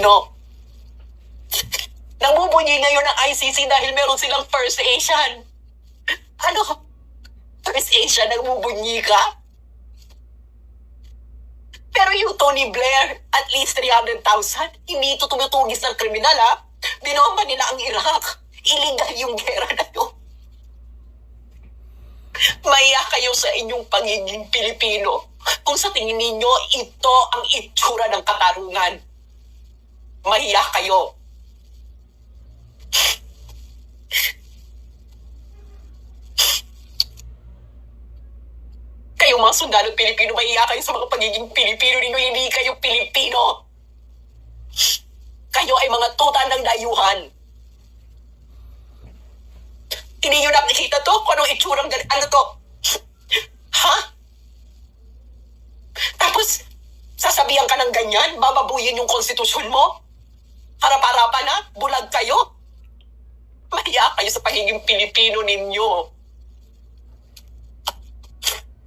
Pilipino. Namubunyi ngayon ng ICC dahil meron silang First Asian. Ano? First Asian, namubunyi ka? Pero yung Tony Blair, at least 300,000, hindi ito tumutugis ng kriminal, ha? Binomba nila ang Iraq. Illegal yung gera na yun. Maya kayo sa inyong pagiging Pilipino kung sa tingin ninyo ito ang itsura ng katarungan. Mahiya kayo. Kayong mga sundalo Pilipino, mahiya kayo sa mga pagiging Pilipino ninyo, hindi kayo Pilipino. Kayo ay mga tuta ng dayuhan. Hindi nyo nakikita to? Kung anong itsurang ano to? Ha? Tapos, sasabihan ka ng ganyan? Bababuyin yung konstitusyon mo? Harap-harapan na? Bulag kayo? Mahiya kayo sa pagiging Pilipino ninyo.